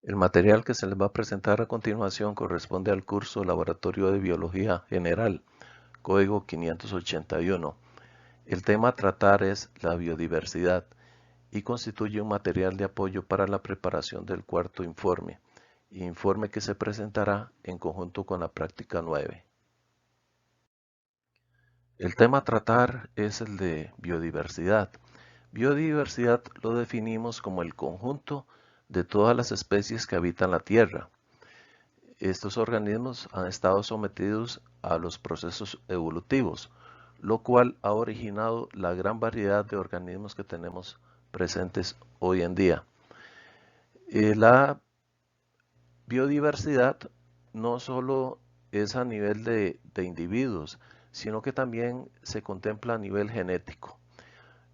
El material que se les va a presentar a continuación corresponde al curso Laboratorio de Biología General, código 581. El tema a tratar es la biodiversidad y constituye un material de apoyo para la preparación del cuarto informe que se presentará en conjunto con la práctica 9. El tema a tratar es el de biodiversidad. Biodiversidad lo definimos como el conjunto de todas las especies que habitan la Tierra. Estos organismos han estado sometidos a los procesos evolutivos, lo cual ha originado la gran variedad de organismos que tenemos presentes hoy en día. La biodiversidad no solo es a nivel de individuos, sino que también se contempla a nivel genético.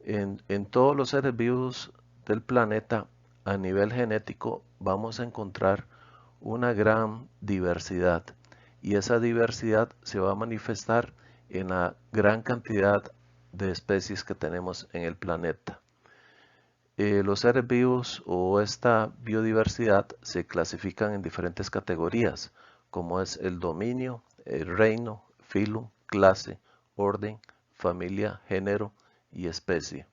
En todos los seres vivos del planeta, a nivel genético, vamos a encontrar una gran diversidad y esa diversidad se va a manifestar en la gran cantidad de especies que tenemos en el planeta. Los seres vivos o esta biodiversidad se clasifican en diferentes categorías, como es el dominio, el reino, filo, clase, orden, familia, género y especie.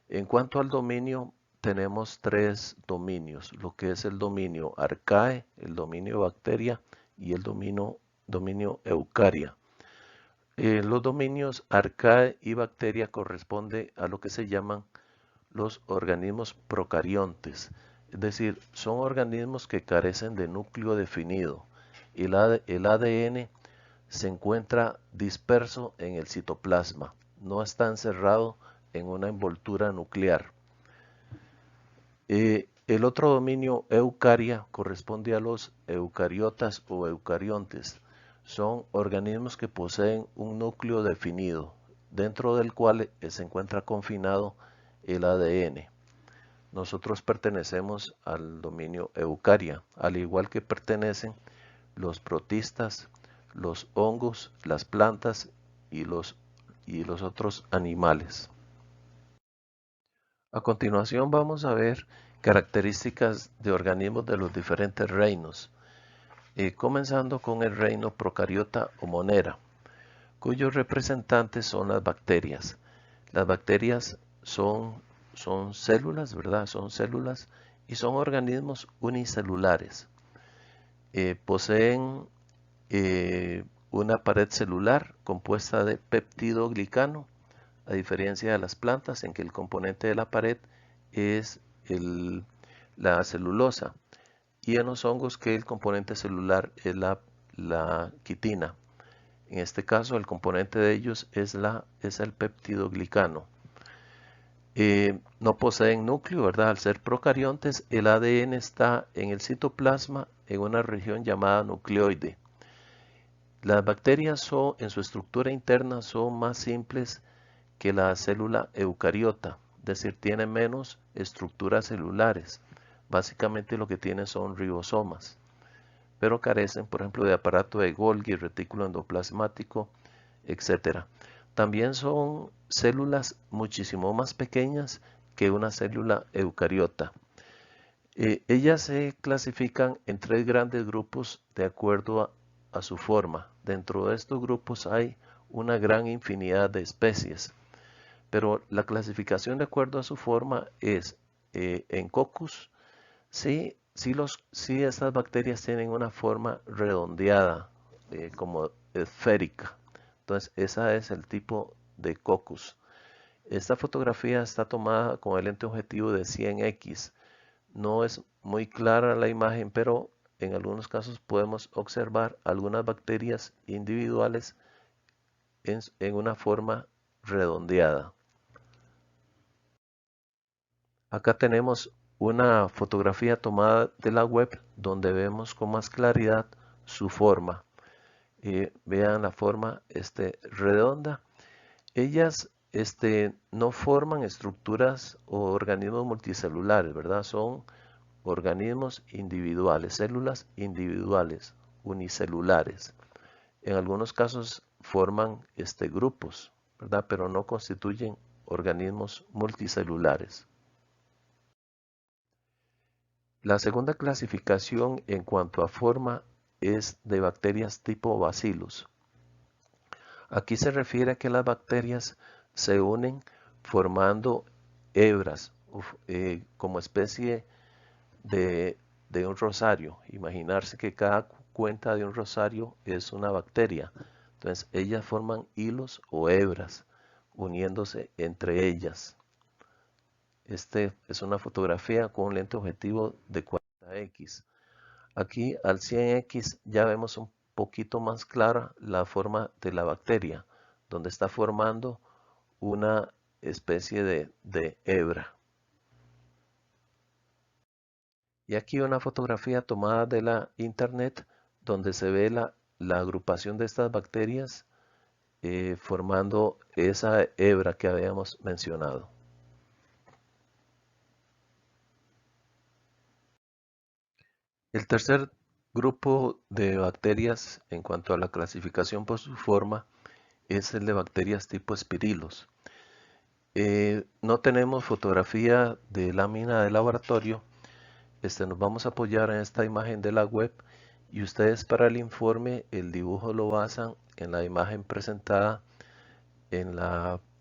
En cuanto al dominio, tenemos tres dominios, lo que es el dominio arcae, el dominio bacteria y el dominio eucaria. Los dominios arcae y bacteria corresponde a lo que se llaman los organismos procariontes, es decir, son organismos que carecen de núcleo definido. El ADN se encuentra disperso en el citoplasma, no está encerrado en una envoltura nuclear. El otro dominio eucaria corresponde a los eucariotas o eucariontes. Son organismos que poseen un núcleo definido, dentro del cual se encuentra confinado el ADN. Nosotros pertenecemos al dominio eucaria, al igual que pertenecen los protistas, los hongos, las plantas y los otros animales. A continuación vamos a ver características de organismos de los diferentes reinos, comenzando con el reino procariota o monera, cuyos representantes son las bacterias. Las bacterias son células, ¿verdad? Son células y son organismos unicelulares. Poseen una pared celular compuesta de peptidoglicano, a diferencia de las plantas en que el componente de la pared es la celulosa, y en los hongos que el componente celular es la quitina. En este caso el componente de ellos es el peptidoglicano. No poseen núcleo, ¿verdad? Al ser procariontes, el ADN está en el citoplasma en una región llamada nucleoide. Las bacterias en su estructura interna son más simples que la célula eucariota, es decir, tienen menos estructuras celulares. Básicamente lo que tienen son ribosomas, pero carecen, por ejemplo, de aparato de Golgi, retículo endoplasmático, etc. También son células muchísimo más pequeñas que una célula eucariota. Ellas se clasifican en tres grandes grupos de acuerdo a su forma. Dentro de estos grupos hay una gran infinidad de especies, pero la clasificación de acuerdo a su forma es en Coccus. Sí, estas bacterias tienen una forma redondeada, como esférica. Entonces, ese es el tipo de Coccus. Esta fotografía está tomada con el lente objetivo de 100x. No es muy clara la imagen, pero en algunos casos podemos observar algunas bacterias individuales en una forma redondeada. Acá tenemos una fotografía tomada de la web donde vemos con más claridad su forma. Vean la forma redonda. Ellas no forman estructuras o organismos multicelulares, ¿verdad? Son organismos individuales, células individuales, unicelulares. En algunos casos forman grupos, ¿verdad? Pero no constituyen organismos multicelulares. La segunda clasificación en cuanto a forma es de bacterias tipo bacillus. Aquí se refiere a que las bacterias se unen formando hebras, como especie de un rosario. Imaginarse que cada cuenta de un rosario es una bacteria. Entonces ellas forman hilos o hebras uniéndose entre ellas. Este es una fotografía con un lente objetivo de 40x. Aquí al 100x ya vemos un poquito más clara la forma de la bacteria, donde está formando una especie de hebra. Y aquí una fotografía tomada de la internet donde se ve la agrupación de estas bacterias formando esa hebra que habíamos mencionado. El tercer grupo de bacterias en cuanto a la clasificación por su forma es el de bacterias tipo espirilos. No tenemos fotografía de lámina de laboratorio. Nos vamos a apoyar en esta imagen de la web y ustedes para el informe el dibujo lo basan en la imagen presentada en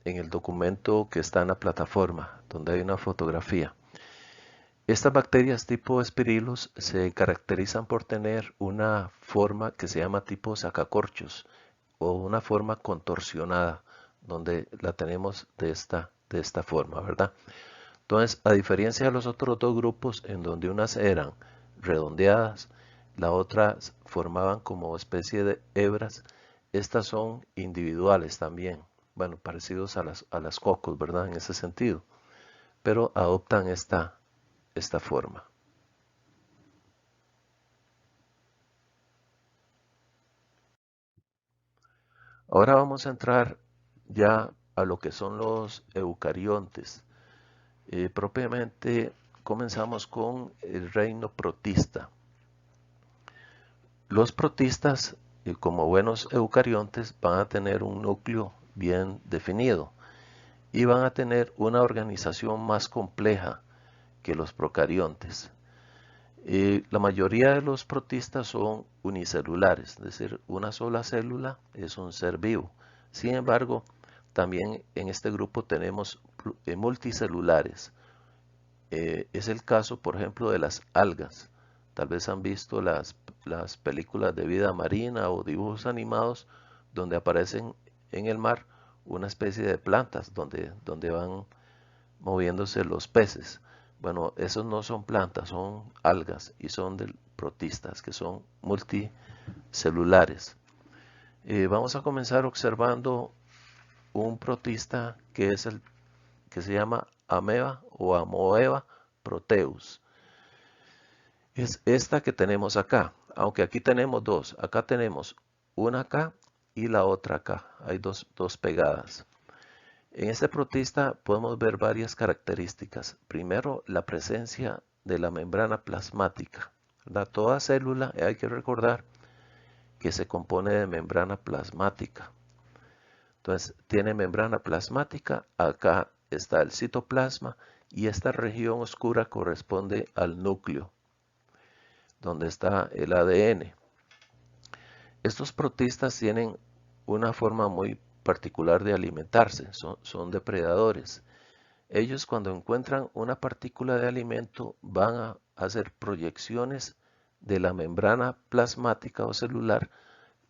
el documento que está en la plataforma donde hay una fotografía. Estas bacterias tipo Spirillus se caracterizan por tener una forma que se llama tipo sacacorchos o una forma contorsionada donde la tenemos de esta forma, ¿verdad? Entonces, a diferencia de los otros dos grupos en donde unas eran redondeadas, las otras formaban como especie de hebras, estas son individuales también, bueno, parecidos a las cocos, ¿verdad? En ese sentido, pero adoptan esta forma. Ahora vamos a entrar ya a lo que son los eucariontes. Propiamente comenzamos con el reino protista. Los protistas, como buenos eucariontes, van a tener un núcleo bien definido y van a tener una organización más compleja que los procariontes. La mayoría de los protistas son unicelulares, es decir, una sola célula es un ser vivo. Sin embargo, también en este grupo tenemos multicelulares. Es el caso, por ejemplo, de las algas. Tal vez han visto las películas de vida marina o dibujos animados donde aparecen en el mar una especie de plantas donde van moviéndose los peces. Bueno, esos no son plantas, son algas y son protistas, que son multicelulares. Vamos a comenzar observando un protista que es el que se llama ameba o amoeba proteus. Es esta que tenemos acá, aunque aquí tenemos dos. Acá tenemos una acá y la otra acá. Hay dos pegadas. En este protista podemos ver varias características. Primero, la presencia de la membrana plasmática. Toda célula, hay que recordar que se compone de membrana plasmática. Entonces, tiene membrana plasmática, acá está el citoplasma y esta región oscura corresponde al núcleo, donde está el ADN. Estos protistas tienen una forma muy particular de alimentarse, son depredadores. Ellos cuando encuentran una partícula de alimento van a hacer proyecciones de la membrana plasmática o celular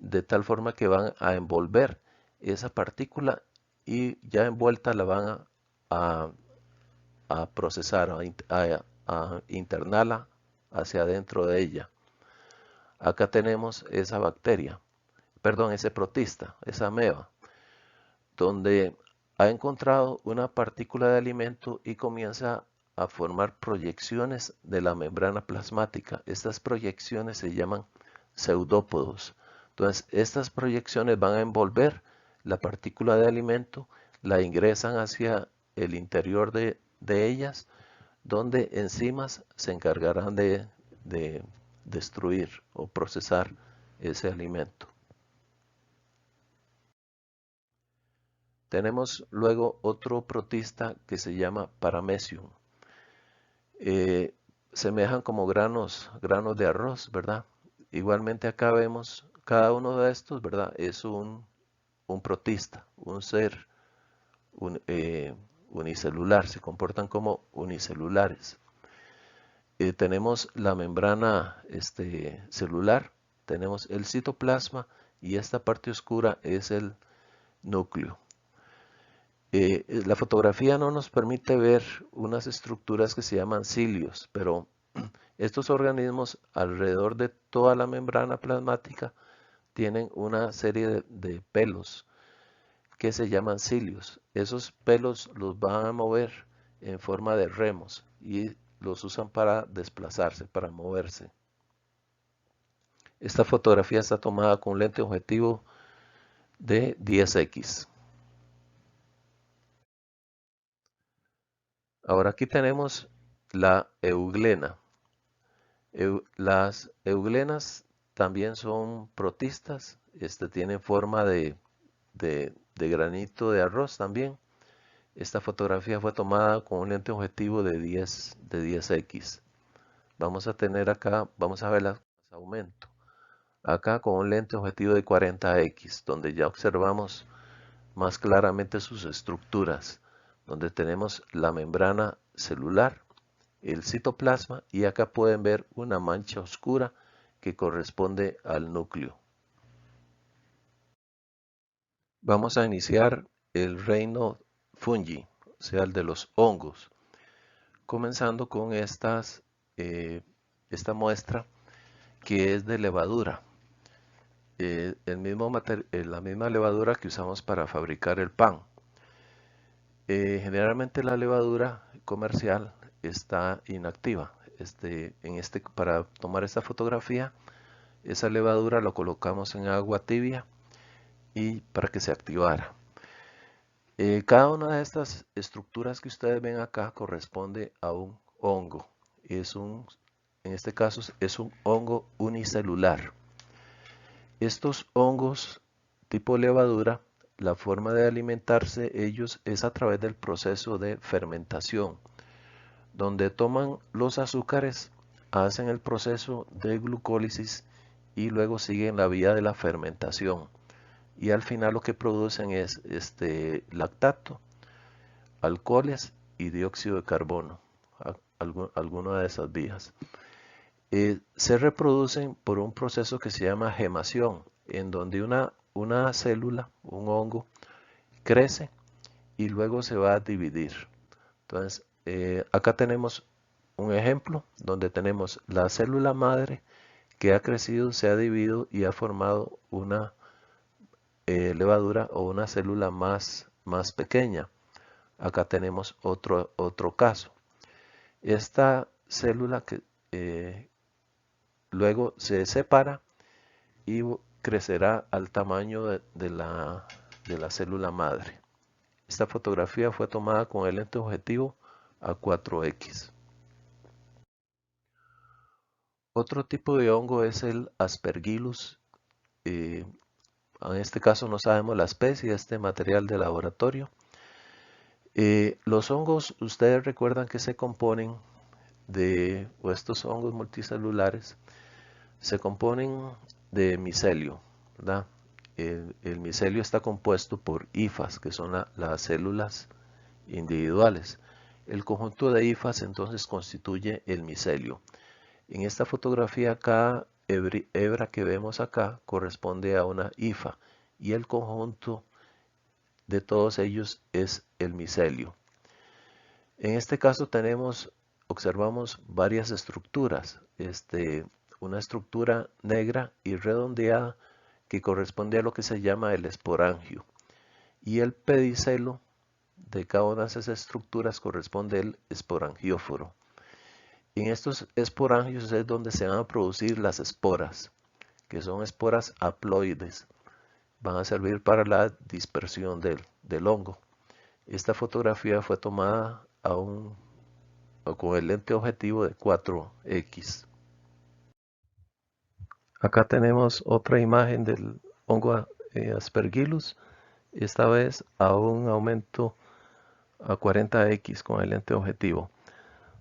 de tal forma que van a envolver esa partícula y ya envuelta la van a procesar, a internarla hacia adentro de ella. Acá tenemos esa bacteria, perdón, ese protista, esa ameba, donde ha encontrado una partícula de alimento y comienza a formar proyecciones de la membrana plasmática. Estas proyecciones se llaman pseudópodos. Entonces, estas proyecciones van a envolver la partícula de alimento, la ingresan hacia el interior de ellas, donde enzimas se encargarán de destruir o procesar ese alimento. Tenemos luego otro protista que se llama Paramecium. semejan como granos de arroz, ¿verdad? Igualmente acá vemos cada uno de estos, ¿verdad? Es un protista, un ser unicelular, se comportan como unicelulares. Tenemos la membrana celular, tenemos el citoplasma y esta parte oscura es el núcleo. La fotografía no nos permite ver unas estructuras que se llaman cilios, pero estos organismos alrededor de toda la membrana plasmática tienen una serie de pelos que se llaman cilios. Esos pelos los van a mover en forma de remos y los usan para desplazarse, para moverse. Esta fotografía está tomada con un lente objetivo de 10x. Ahora aquí tenemos la euglena. Las euglenas también son protistas, tienen forma de granito de arroz también. Esta fotografía fue tomada con un lente objetivo de 10x. Vamos a tener acá, vamos a ver las aumento. Acá con un lente objetivo de 40x, donde ya observamos más claramente sus estructuras, donde tenemos la membrana celular, el citoplasma y acá pueden ver una mancha oscura que corresponde al núcleo. Vamos a iniciar el reino fungi, o sea, el de los hongos, comenzando con esta muestra que es de levadura. La misma levadura que usamos para fabricar el pan. Generalmente la levadura comercial está inactiva. Para tomar esta fotografía, esa levadura lo colocamos en agua tibia y para que se activara. Cada una de estas estructuras que ustedes ven acá corresponde a un hongo. En este caso es un hongo unicelular. Estos hongos tipo levadura, la forma de alimentarse ellos es a través del proceso de fermentación, donde toman los azúcares, hacen el proceso de glucólisis y luego siguen la vía de la fermentación. Y al final lo que producen es lactato, alcoholes y dióxido de carbono, alguna de esas vías. Se reproducen por un proceso que se llama gemación, en donde una célula, un hongo, crece y luego se va a dividir. Entonces, acá tenemos un ejemplo donde tenemos la célula madre que ha crecido, se ha dividido y ha formado una levadura o una célula más pequeña. Acá tenemos otro caso. Esta célula que luego se separa y crecerá al tamaño de la célula madre. Esta fotografía fue tomada con el lente objetivo a 4x. Otro tipo de hongo es el Aspergillus. En este caso no sabemos la especie, este material de laboratorio. Los hongos, ustedes recuerdan que se componen o estos hongos multicelulares, se componen de micelio, ¿verdad? El micelio está compuesto por hifas, que son las células individuales. El conjunto de hifas entonces constituye el micelio. En esta fotografía, cada hebra que vemos acá corresponde a una hifa y el conjunto de todos ellos es el micelio. En este caso observamos varias estructuras. Una estructura negra y redondeada que corresponde a lo que se llama el esporangio. Y el pedicelo de cada una de esas estructuras corresponde al esporangióforo. En estos esporangios es donde se van a producir las esporas, que son esporas haploides. Van a servir para la dispersión del hongo. Esta fotografía fue tomada con el lente objetivo de 4x. Acá tenemos otra imagen del hongo Aspergillus, esta vez a un aumento a 40x con el lente objetivo,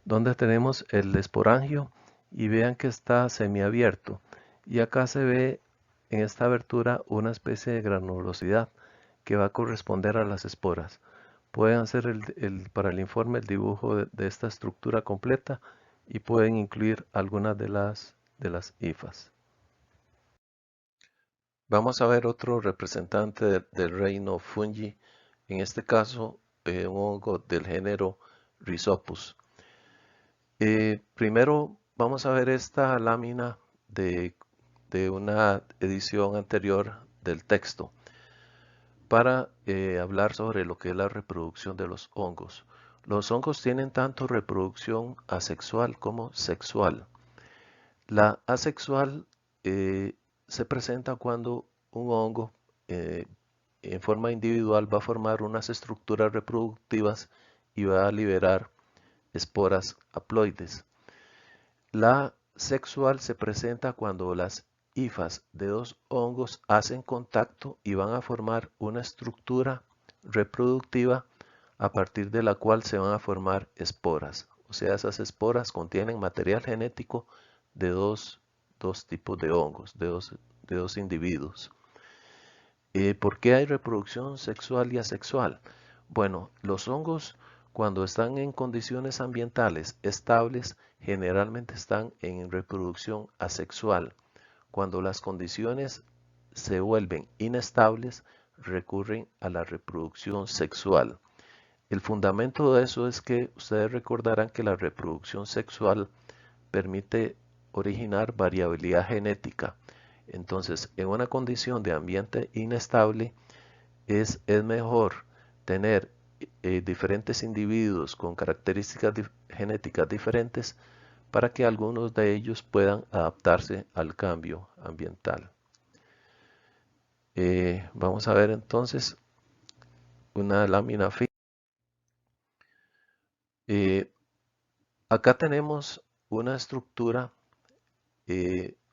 donde tenemos el esporangio y vean que está semiabierto. Y acá se ve en esta abertura una especie de granulosidad que va a corresponder a las esporas. Pueden hacer para el informe el dibujo de esta estructura completa y pueden incluir algunas de las hifas. Vamos a ver otro representante del reino fungi, en este caso un hongo del género Rhizopus. Primero vamos a ver esta lámina de una edición anterior del texto para hablar sobre lo que es la reproducción de los hongos. Los hongos tienen tanto reproducción asexual como sexual. La asexual se presenta cuando un hongo en forma individual va a formar unas estructuras reproductivas y va a liberar esporas haploides. La sexual se presenta cuando las hifas de dos hongos hacen contacto y van a formar una estructura reproductiva a partir de la cual se van a formar esporas. O sea, esas esporas contienen material genético de dos tipos de hongos, de dos individuos. ¿Por qué hay reproducción sexual y asexual? Bueno, los hongos cuando están en condiciones ambientales estables generalmente están en reproducción asexual. Cuando las condiciones se vuelven inestables recurren a la reproducción sexual. El fundamento de eso es que ustedes recordarán que la reproducción sexual permite originar variabilidad genética. Entonces, en una condición de ambiente inestable, es mejor tener diferentes individuos con características genéticas diferentes para que algunos de ellos puedan adaptarse al cambio ambiental. Vamos a ver entonces una lámina fina. Acá tenemos una estructura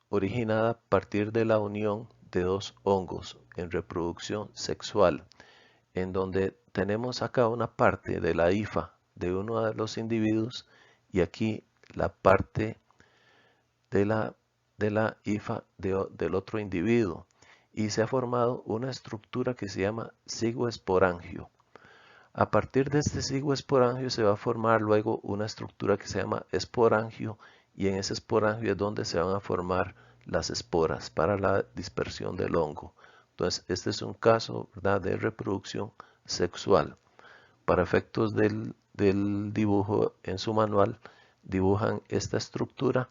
originada a partir de la unión de dos hongos en reproducción sexual, en donde tenemos acá una parte de la hifa de uno de los individuos y aquí la parte de la hifa del otro individuo, y se ha formado una estructura que se llama cigoesporangio. A partir de este cigoesporangio se va a formar luego una estructura que se llama esporangio, y en ese esporangio es donde se van a formar las esporas para la dispersión del hongo. Entonces, este es un caso, ¿verdad?, de reproducción sexual. Para efectos del dibujo en su manual, dibujan esta estructura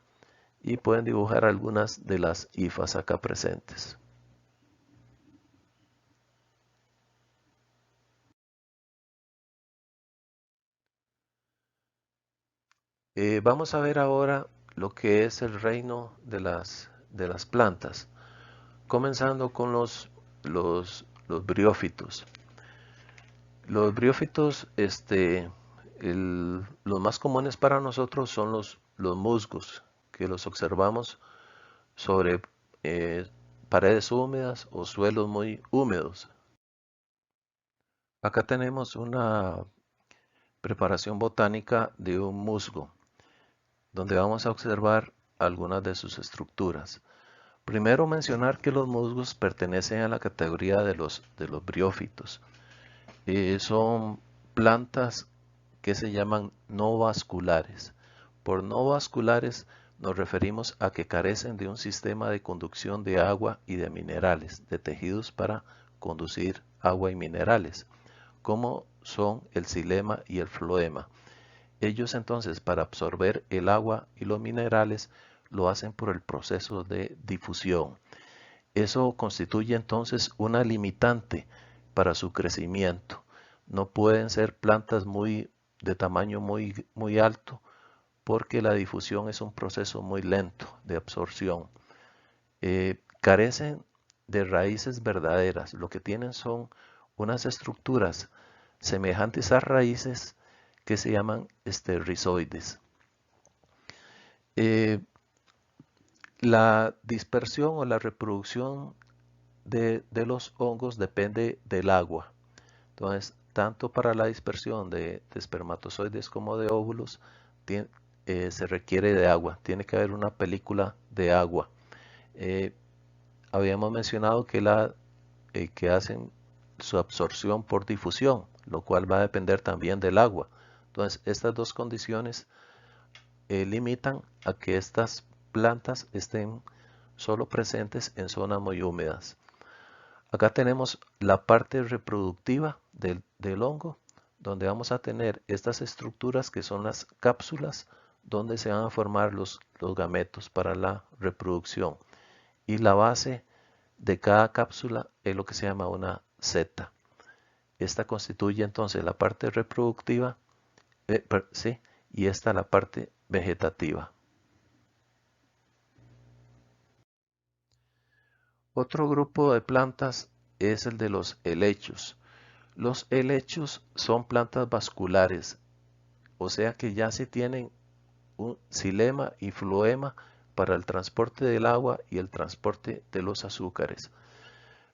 y pueden dibujar algunas de las hifas acá presentes. Vamos a ver ahora lo que es el reino de las plantas, comenzando con los briófitos. Los briófitos, los más comunes para nosotros son los musgos, que los observamos sobre paredes húmedas o suelos muy húmedos. Acá tenemos una preparación botánica de un musgo, donde vamos a observar algunas de sus estructuras. Primero mencionar que los musgos pertenecen a la categoría de los briófitos. Son plantas que se llaman no vasculares. Por no vasculares nos referimos a que carecen de un sistema de conducción de agua y de minerales, de tejidos para conducir agua y minerales, como son el xilema y el floema. Ellos entonces, para absorber el agua y los minerales, lo hacen por el proceso de difusión. Eso constituye entonces una limitante para su crecimiento. No pueden ser plantas de tamaño muy alto porque la difusión es un proceso muy lento de absorción. Carecen de raíces verdaderas. Lo que tienen son unas estructuras semejantes a raíces que se llaman rizoides. La dispersión o la reproducción de los hongos depende del agua. Entonces, tanto para la dispersión de espermatozoides como de óvulos, se requiere de agua, tiene que haber una película de agua. Habíamos mencionado que hacen su absorción por difusión, lo cual va a depender también del agua. Entonces, estas dos condiciones limitan a que estas plantas estén solo presentes en zonas muy húmedas. Acá tenemos la parte reproductiva del hongo, donde vamos a tener estas estructuras que son las cápsulas, donde se van a formar los gametos para la reproducción. Y la base de cada cápsula es lo que se llama una seta. Esta constituye entonces la parte reproductiva, sí, y esta la parte vegetativa. Otro grupo de plantas es el de los helechos. Los helechos son plantas vasculares, o sea que ya se tienen un xilema y floema para el transporte del agua y el transporte de los azúcares.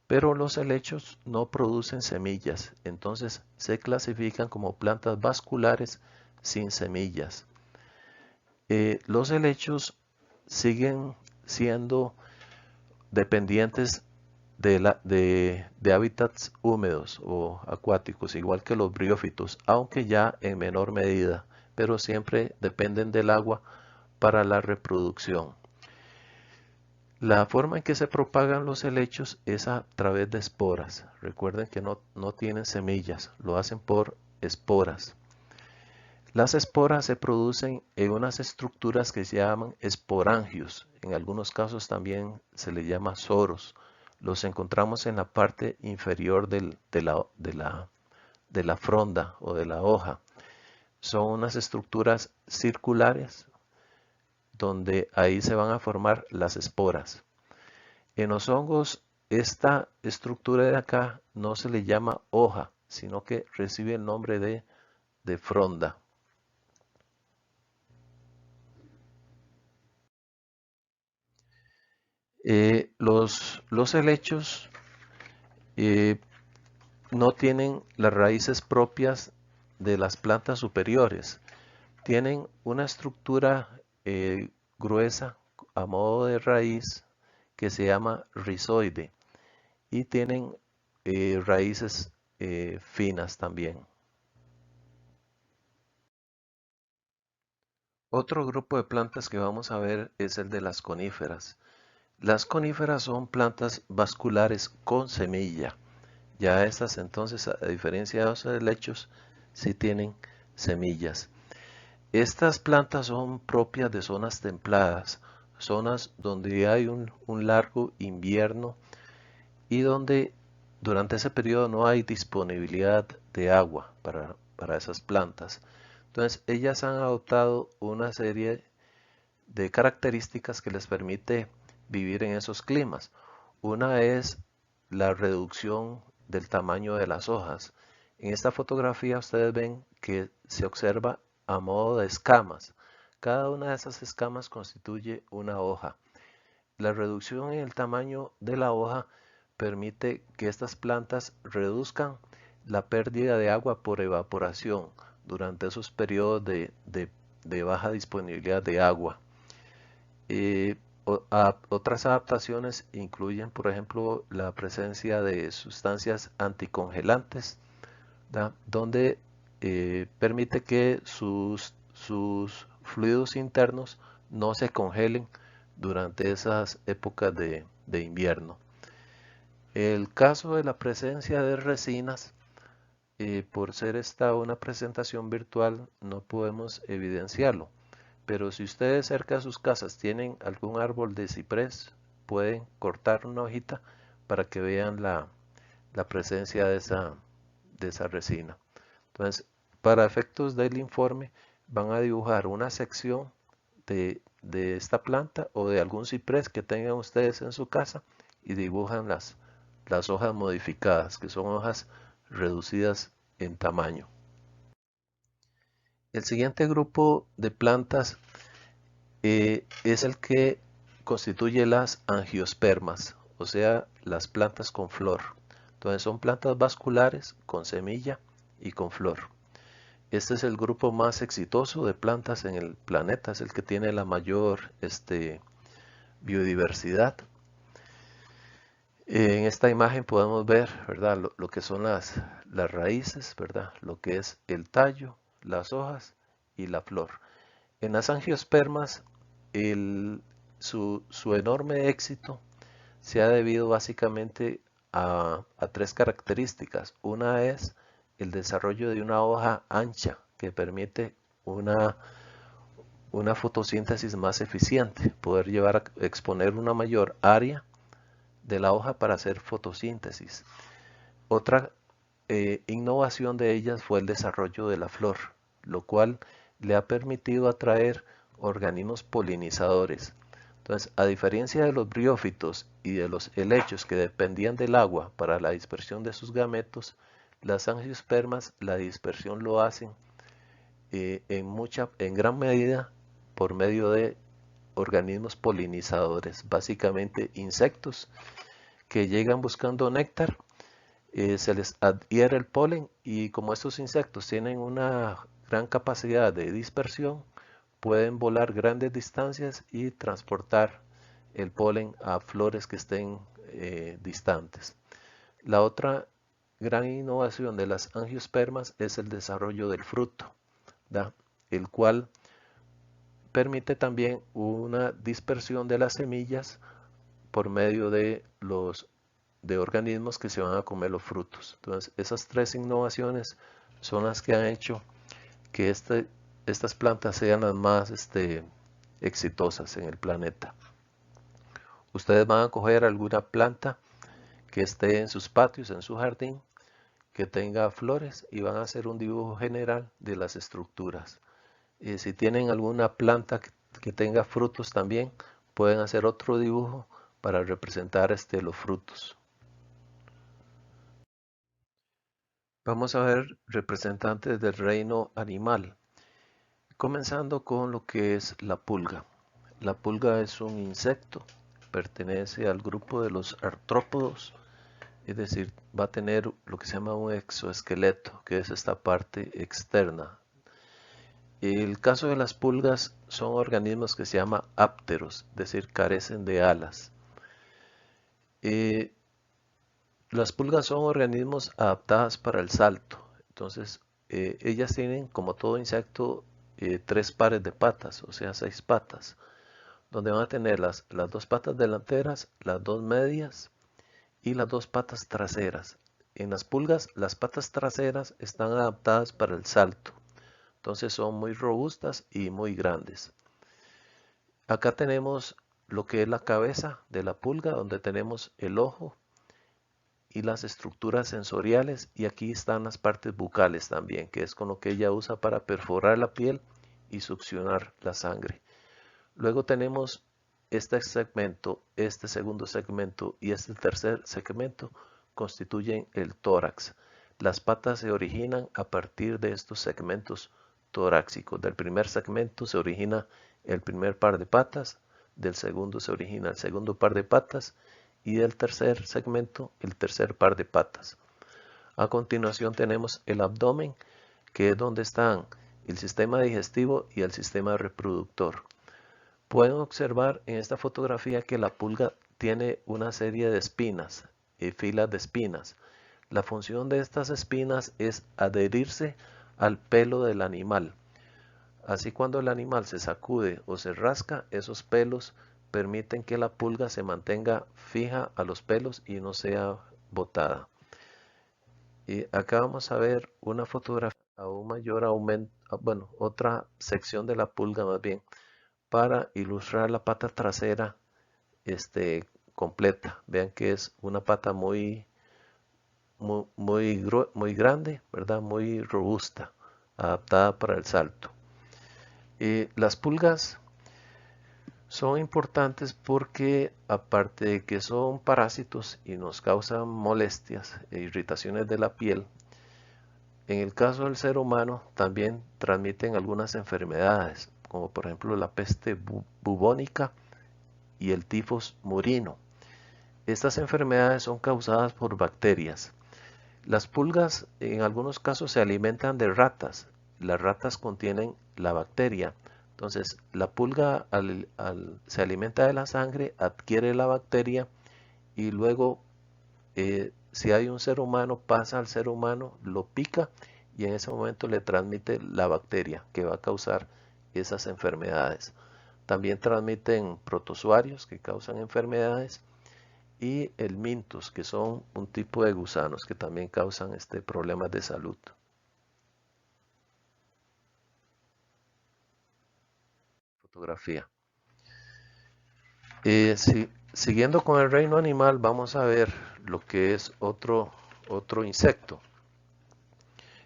Pero los helechos no producen semillas, entonces se clasifican como plantas vasculares sin semillas. Los helechos siguen siendo dependientes de hábitats húmedos o acuáticos, igual que los briófitos, aunque ya en menor medida, pero siempre dependen del agua para la reproducción. La forma en que se propagan los helechos es a través de esporas. Recuerden que no tienen semillas, lo hacen por esporas. Las esporas se producen en unas estructuras que se llaman esporangios. En algunos casos también se les llama soros. Los encontramos en la parte inferior de la fronda o de la hoja. Son unas estructuras circulares donde ahí se van a formar las esporas. En los hongos, esta estructura de acá no se le llama hoja, sino que recibe el nombre de fronda. Los helechos no tienen las raíces propias de las plantas superiores. Tienen una estructura gruesa a modo de raíz que se llama rizoide y tienen raíces finas también. Otro grupo de plantas que vamos a ver es el de las coníferas. Las coníferas son plantas vasculares con semilla. Ya estas entonces, a diferencia de los helechos, sí tienen semillas. Estas plantas son propias de zonas templadas, zonas donde hay un largo invierno y donde durante ese periodo no hay disponibilidad de agua para esas plantas. Entonces, ellas han adoptado una serie de características que les permite vivir en esos climas. Una es la reducción del tamaño de las hojas. En esta fotografía ustedes ven que se observa a modo de escamas. Cada una de esas escamas constituye una hoja. La reducción en el tamaño de la hoja permite que estas plantas reduzcan la pérdida de agua por evaporación durante esos periodos de baja disponibilidad de agua. Otras adaptaciones incluyen, por ejemplo, la presencia de sustancias anticongelantes, ¿da? Donde permite que sus fluidos internos no se congelen durante esas épocas de invierno. El caso de la presencia de resinas, por ser esta una presentación virtual, no podemos evidenciarlo. Pero si ustedes cerca de sus casas tienen algún árbol de ciprés, pueden cortar una hojita para que vean la presencia de esa resina. Entonces, para efectos del informe, van a dibujar una sección de esta planta o de algún ciprés que tengan ustedes en su casa y dibujan las hojas modificadas, que son hojas reducidas en tamaño. El siguiente grupo de plantas es el que constituye las angiospermas, o sea, las plantas con flor. Entonces son plantas vasculares con semilla y con flor. Este es el grupo más exitoso de plantas en el planeta, es el que tiene la mayor biodiversidad. En esta imagen podemos ver, ¿verdad? Lo que son las raíces, ¿verdad? Lo que es el tallo, las hojas y la flor. En las angiospermas, su enorme éxito se ha debido básicamente a tres características. Una es el desarrollo de una hoja ancha que permite una fotosíntesis más eficiente, poder llevar a exponer una mayor área de la hoja para hacer fotosíntesis. Otra innovación de ellas fue el desarrollo de la flor, lo cual le ha permitido atraer organismos polinizadores. Entonces, a diferencia de los briófitos y de los helechos que dependían del agua para la dispersión de sus gametos, las angiospermas la dispersión lo hacen en gran medida por medio de organismos polinizadores, básicamente insectos que llegan buscando néctar, se les adhiere el polen y como estos insectos tienen una gran capacidad de dispersión, pueden volar grandes distancias y transportar el polen a flores que estén distantes. La otra gran innovación de las angiospermas es el desarrollo del fruto, ¿da? El cual permite también una dispersión de las semillas por medio de organismos que se van a comer los frutos. Entonces, esas tres innovaciones son las que han hecho que estas plantas sean las más exitosas en el planeta. Ustedes van a coger alguna planta que esté en sus patios, en su jardín, que tenga flores y van a hacer un dibujo general de las estructuras. Si tienen alguna planta que tenga frutos también, pueden hacer otro dibujo para representar los frutos. Vamos a ver representantes del reino animal, comenzando con lo que es la pulga. La pulga es un insecto, pertenece al grupo de los artrópodos, es decir, va a tener lo que se llama un exoesqueleto, que es esta parte externa. El caso de las pulgas son organismos que se llaman ápteros, es decir, carecen de alas. Las pulgas son organismos adaptados para el salto, entonces ellas tienen, como todo insecto, 3 pares de patas, o sea 6 patas, donde van a tener las 2 patas delanteras, las 2 medias y las 2 patas traseras. En las pulgas, las patas traseras están adaptadas para el salto, entonces son muy robustas y muy grandes. Acá tenemos lo que es la cabeza de la pulga, donde tenemos el ojo y las estructuras sensoriales, y aquí están las partes bucales también, que es con lo que ella usa para perforar la piel y succionar la sangre. Luego tenemos este segmento, este segundo segmento y este tercer segmento constituyen el tórax. Las patas se originan a partir de estos segmentos torácicos. Del primer segmento se origina el primer par de patas, del segundo se origina el segundo par de patas y del tercer segmento el tercer par de patas. A continuación tenemos el abdomen, que es donde están el sistema digestivo y el sistema reproductor. Pueden observar en esta fotografía que la pulga tiene una serie de espinas, filas de espinas. La función de estas espinas es adherirse al pelo del animal. Así, cuando el animal se sacude o se rasca, esos pelos permiten que la pulga se mantenga fija a los pelos y no sea botada. Y acá vamos a ver una fotografía a un mayor aumento, bueno, otra sección de la pulga más bien, para ilustrar la pata trasera completa. Vean que es una pata muy grande, ¿verdad? Muy robusta, adaptada para el salto. Las pulgas son importantes porque, aparte de que son parásitos y nos causan molestias e irritaciones de la piel, en el caso del ser humano también transmiten algunas enfermedades, como por ejemplo la peste bubónica y el tifus murino. Estas enfermedades son causadas por bacterias. Las pulgas en algunos casos se alimentan de ratas. las ratas contienen la bacteria. Entonces, la pulga se alimenta de la sangre, adquiere la bacteria y luego, si hay un ser humano, pasa al ser humano, lo pica y en ese momento le transmite la bacteria que va a causar esas enfermedades. También transmiten protozoarios que causan enfermedades y el mintus, que son un tipo de gusanos que también causan problemas de salud. Fotografía. Siguiendo con el reino animal, vamos a ver lo que es otro insecto.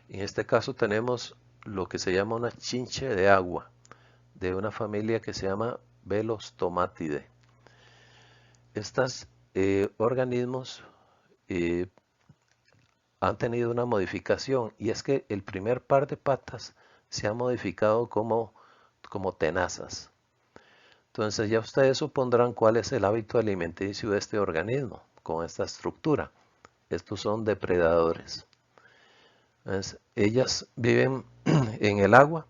En este caso tenemos lo que se llama una chinche de agua, de una familia que se llama Velostomatidae. Estos organismos han tenido una modificación, y es que el primer par de patas se ha modificado como tenazas. Entonces ya ustedes supondrán cuál es el hábito alimenticio de este organismo con esta estructura. Estos son depredadores. Entonces, ellas viven en el agua,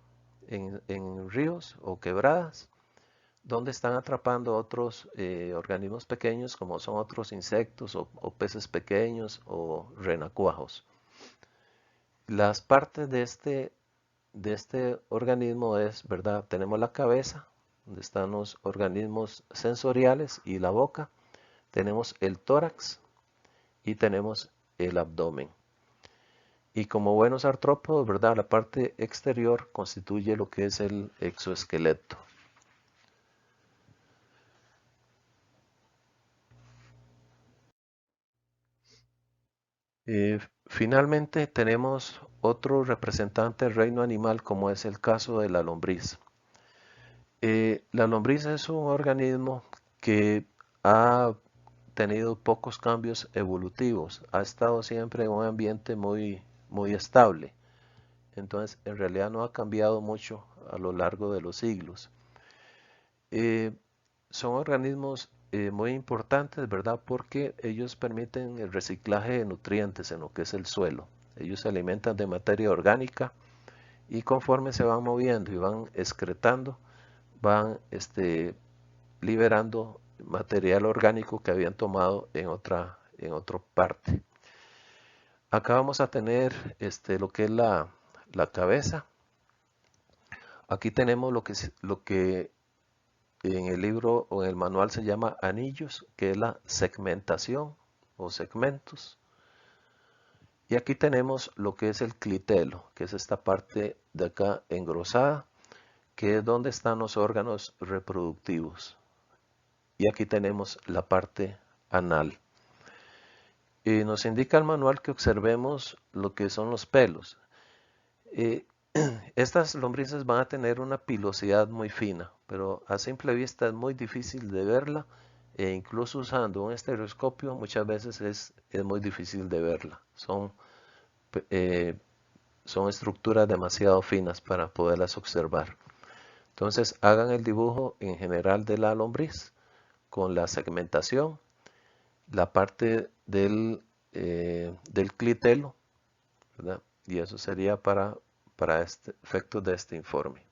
en ríos o quebradas, donde están atrapando otros organismos pequeños, como son otros insectos o peces pequeños o renacuajos. Las partes de este organismo es, ¿verdad? Tenemos la cabeza, donde están los organismos sensoriales y la boca. Tenemos el tórax y tenemos el abdomen. Y como buenos artrópodos, ¿verdad? La parte exterior constituye lo que es el exoesqueleto. Finalmente tenemos otro representante del reino animal, como es el caso de la lombriz. La lombriz es un organismo que ha tenido pocos cambios evolutivos, ha estado siempre en un ambiente muy estable. Entonces, en realidad no ha cambiado mucho a lo largo de los siglos. Son organismos muy importantes, ¿verdad? Porque ellos permiten el reciclaje de nutrientes en lo que es el suelo. Ellos se alimentan de materia orgánica y conforme se van moviendo y van excretando, van liberando material orgánico que habían tomado en otra parte. Acá vamos a tener lo que es la cabeza. Aquí tenemos lo que en el libro o en el manual se llama anillos, que es la segmentación o segmentos. Y aquí tenemos lo que es el clitelo, que es esta parte de acá engrosada, que es donde están los órganos reproductivos. Y aquí tenemos la parte anal. Y nos indica el manual que observemos lo que son los pelos. Estas lombrices van a tener una pilosidad muy fina, pero a simple vista es muy difícil de verla, e incluso usando un estereoscopio muchas veces es muy difícil de verla. Son estructuras demasiado finas para poderlas observar. Entonces hagan el dibujo en general de la lombriz con la segmentación, la parte del clitelo, ¿verdad? Y eso sería para efectos de este informe.